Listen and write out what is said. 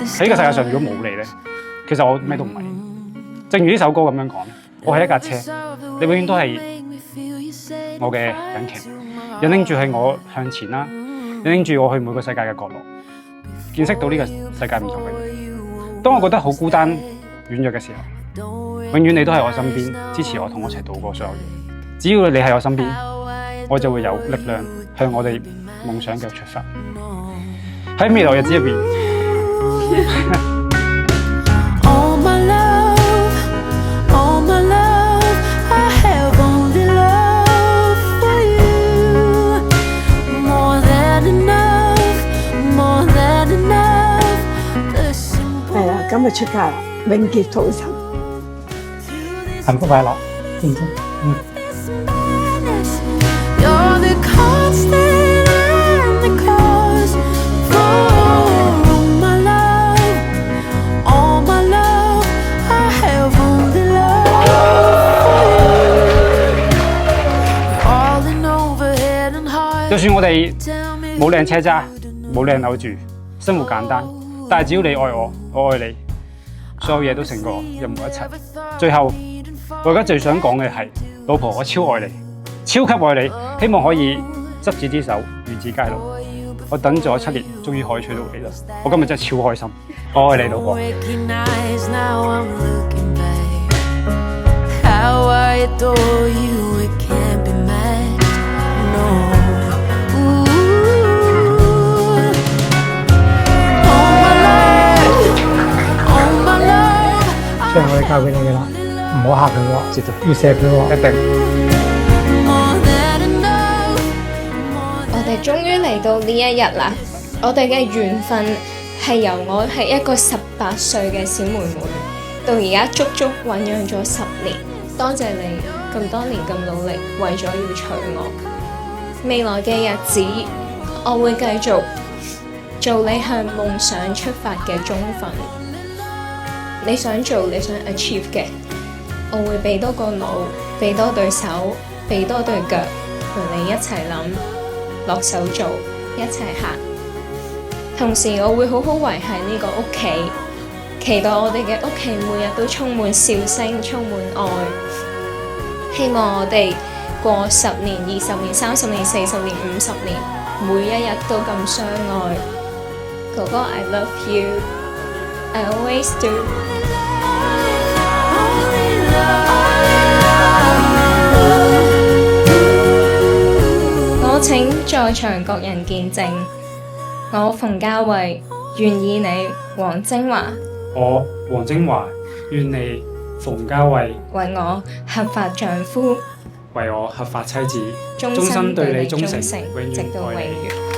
喺呢個世界上，如果冇你咧，其實我咩都唔係。正如呢首歌咁樣講，我係一架車，你永遠都係我嘅引擎，引領住係我向前啦，引領住我去每個世界嘅角落，見識到呢個世界唔同嘅嘢。當我覺得好孤單、軟弱嘅時候，永遠你都喺我身邊，支持我，同我一齊度過所有嘢。只要你喺我身邊，我就會有力量向我哋夢想嘅出發。喺未來日子入邊。今日出街啦，永結同心，幸福快樂，健康。就算我哋冇靚車揸，冇靚樓住，生活簡單，但係只要你愛我，我愛你，所有嘢都勝過任何一切。最後，我而家最想講嘅係，老婆，我超愛你，超級愛你，希望可以執子之手，與子偕老。我等咗7年，終於可以娶到你啦！我今日真係超開心，我愛你，老婆。所以我哋交俾你㗎啦，唔好嚇佢喎，絕對要錫佢喎，一定。我哋終於嚟到呢一日啦！我哋嘅緣分係由我係一個18歲嘅小妹妹，到而家足足醖釀咗10年。多謝你咁多年咁努力，為咗要娶我。未來嘅日子，我會繼續做你向夢想出發嘅忠粉。你想做你想 achieve 嘅，我會俾多個腦，俾多對手，俾多對腳，陪你一齊諗，落手做，一齊行。同時我會好好維繫呢個屋企，期待我哋嘅屋企每日都充滿笑聲，充滿愛。希望我哋過10年、20年、30年、40年、50年，每一日都咁相愛。哥哥 I love you, I always do。我請在場各人見證，我馮嘉慧願以你黃精華，我黃精華願你馮嘉慧為我合法丈夫，為我合法妻子，終身對你忠誠，直到永遠。